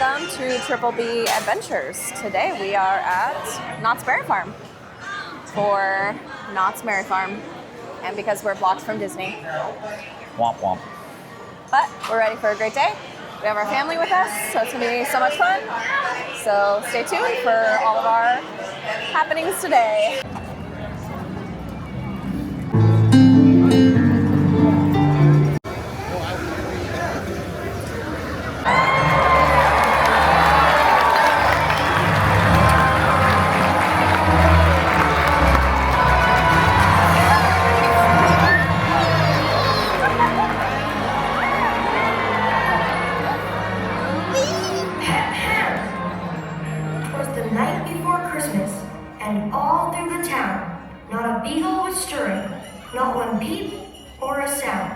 Welcome to Triple B Adventures. Today we are at Knott's Berry Farm for Knott's Berry Farm, and because we're blocked from Disney. Womp womp. But we're ready for a great day. We have our family with us, so it's gonna be so much fun. So stay tuned for all of our happenings today. The night before Christmas, and all through the town, not a beetle was stirring, not one peep or a sound.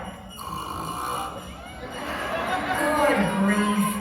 Good grief.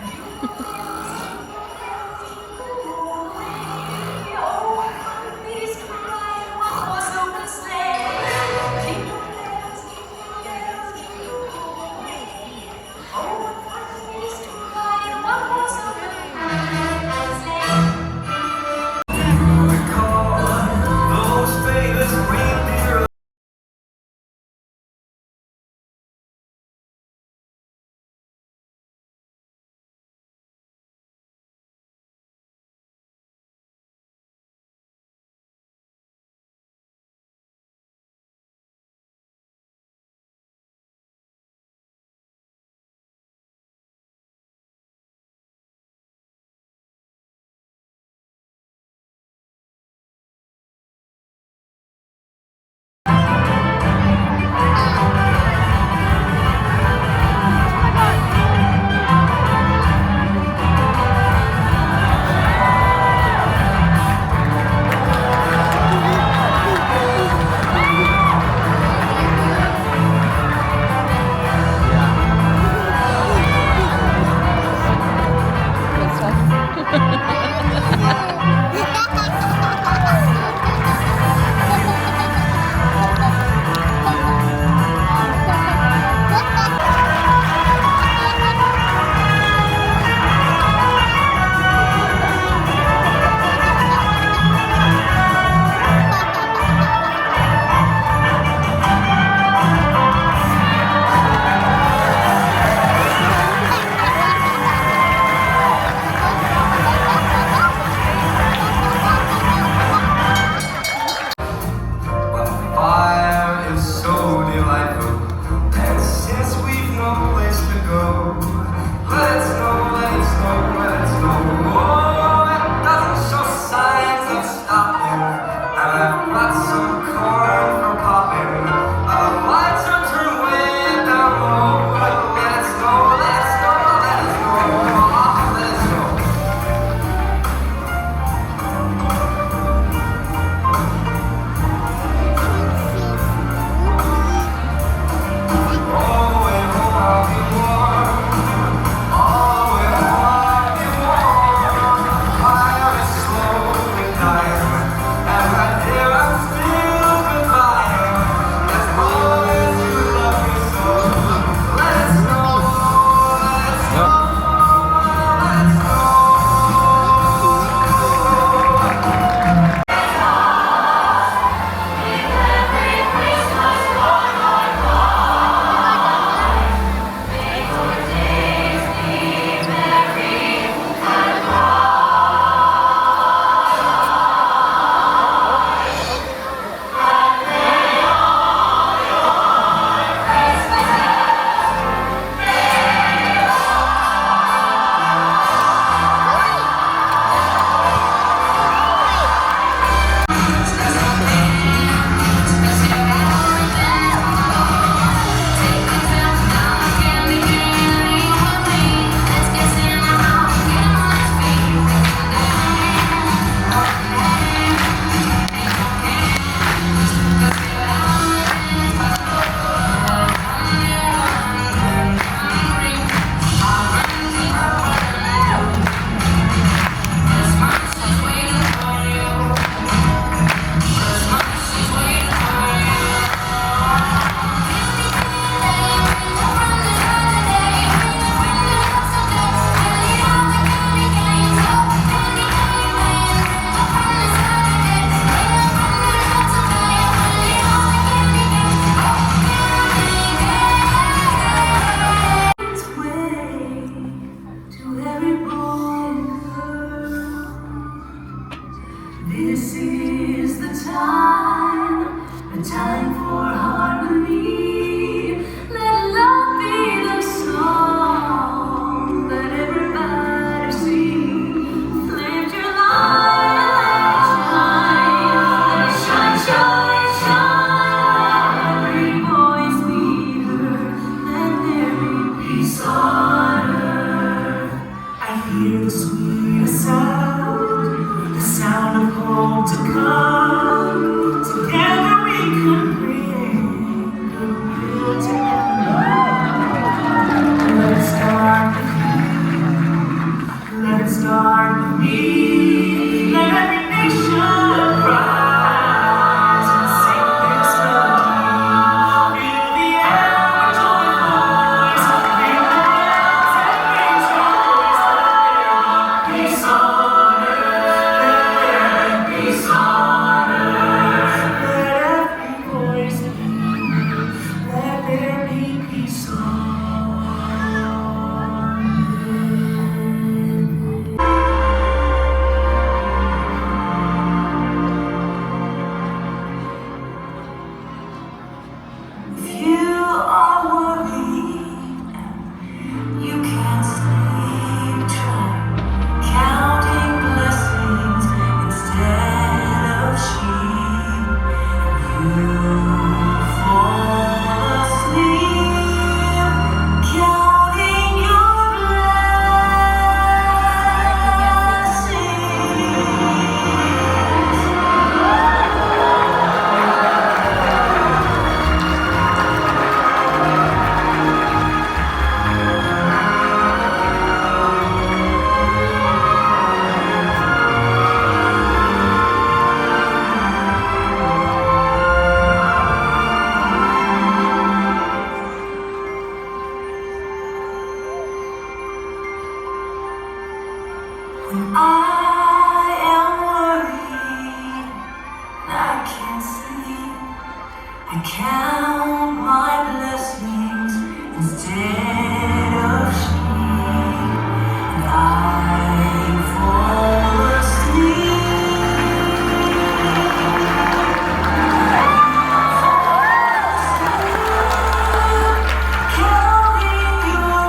hear the sweetest sound, the sound of home to come. Together we can bring goodwill together. Let it start with you. Let it start with me. Let every nation rise and sing this melody. Fill the air with joyful voice. Ring the bells and raise your voice. Let there be peace on earth. Let there be peace on earth. Let every voice be. Let there be peace on earth. If you are worried, you can't sleep, try counting blessings instead of sheep. You fall asleep, counting your When I am worried, I can't sleep. I count my blessings instead of sheep, and I fall asleep, counting your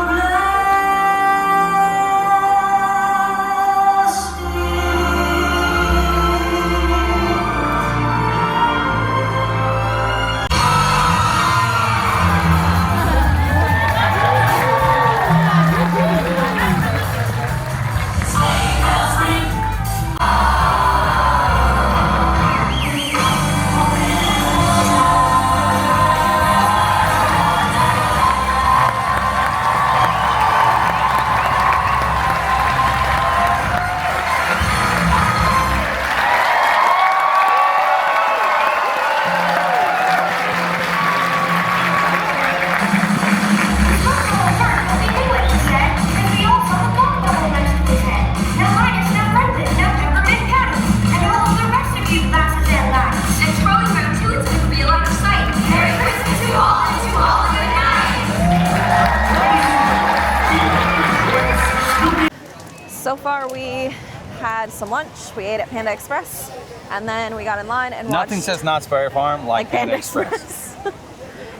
So far, we had some lunch. We ate at Panda Express, and then we got in line and watched. Nothing says Knott's Berry Farm like Panda Express.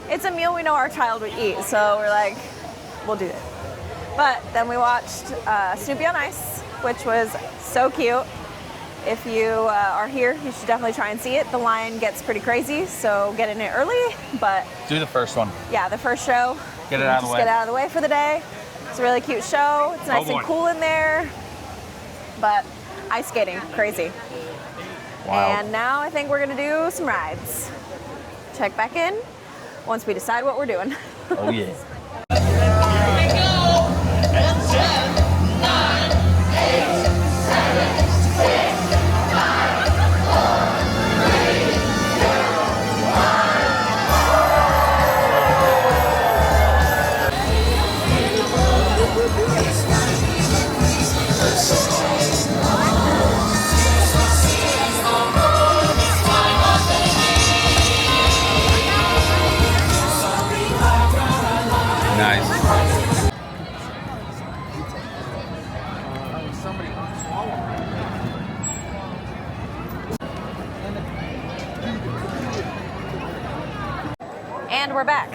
It's a meal we know our child would eat, so we're like, we'll do it. But then we watched Snoopy on Ice, which was so cute. If you are here, you should definitely try and see it. The line gets pretty crazy, so get in it early. But Do the first one. yeah, the first show. Get it out of the Just way. get out of the way for the day. It's a really cute show. It's nice and cool in there. But ice skating, crazy. Wow. And now I think we're gonna do some rides. Check back in once we decide what we're doing. Oh yeah. Nice. And we're back.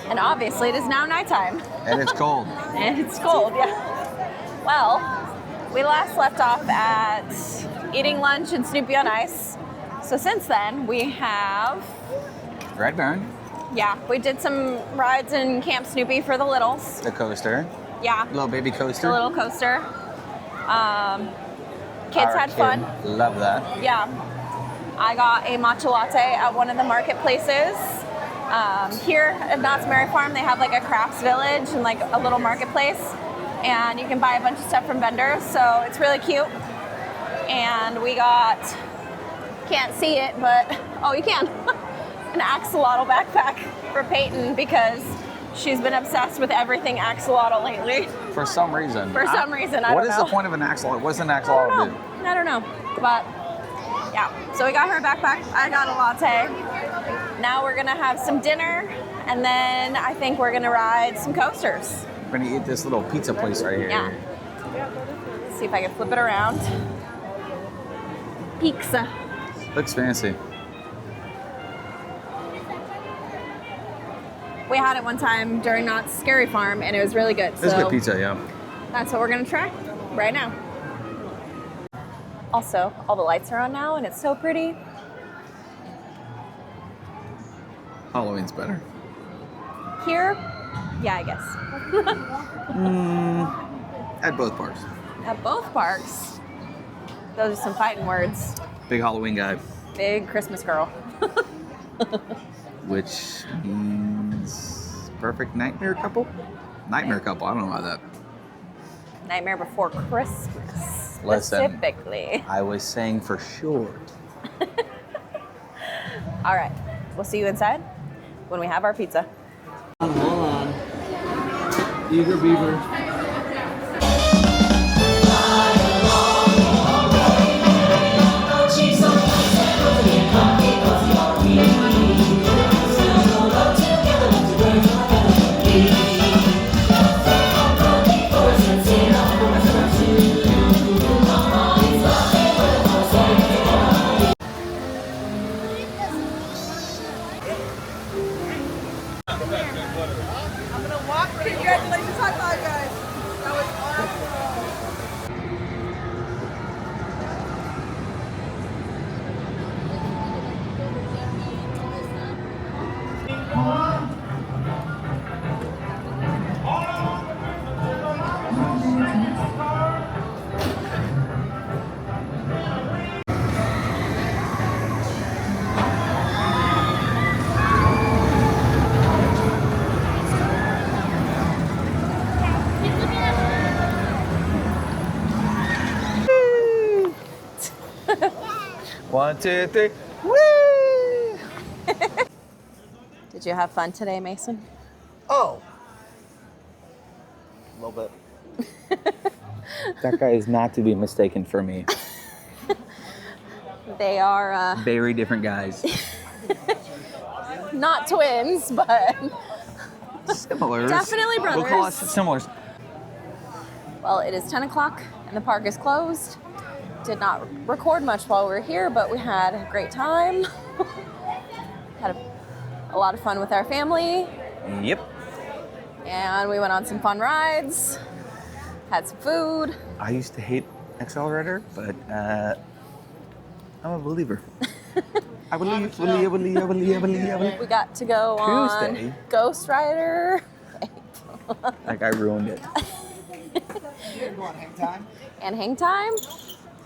And obviously it is now nighttime. And it's cold. And it's cold, yeah. Well, we last left off at eating lunch and Snoopy on Ice. So since then, we have, Red Baron, yeah, we did some rides in Camp Snoopy for the littles. the coaster, Yeah, Little baby the coaster. little coaster. Kids had fun. Love that. Yeah. I got a matcha latte at one of the marketplaces. Here at Knott's Berry Farm, they have like a crafts village and like a little marketplace. And you can buy a bunch of stuff from vendors, so it's really cute. And we got, can't see it, but, oh, you can, an axolotl backpack for Peyton because she's been obsessed with everything axolotl lately. For some reason. For some reason, I What don't is know. the point of an axolotl? What's an I axolotl don't do? know. I don't know. But yeah, so we got her a backpack. I got a latte. Now we're gonna have some dinner, and then I think we're gonna ride some coasters. We're gonna eat this little pizza place right here. Yeah. Let's see if I can flip it around. Pizza. Looks fancy. We had it one time during Knott's Scary Farm, and it was really good. It's So good pizza, yeah. that's what we're gonna try right now. Also, all the lights are on now, and it's so pretty. Halloween's better. Here, yeah, I guess. At both parks. At both parks, those are some fighting words. Big Halloween guy. Big Christmas girl. Which means perfect nightmare couple? Nightmare couple, I don't know about that. Nightmare Before Christmas, Listen. specifically. I was saying for sure. All right, we'll see you inside when we have our pizza. Hold on. Eager beaver. Congratulations, high five, guys. That was awesome. One, two, three. Woo! Did you have fun today, Mason? Oh. A little bit. That guy is not to be mistaken for me. They are Very different guys. not twins, but Similars. Definitely We'll call us brothers. similars. well, it is 10 o'clock and the park is closed. Did not record much while we were here, but we had a great time. Had a lot of fun with our family, Yep. and we went on some fun rides, had some food. I used to hate Accelerator, but I'm a believer. I believe. We got to go Tuesday. on Ghost Rider. Like I ruined it. You go on hang time? And Hang Time.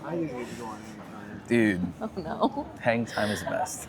I usually go on hang time. Dude, Oh no. hang time is the best.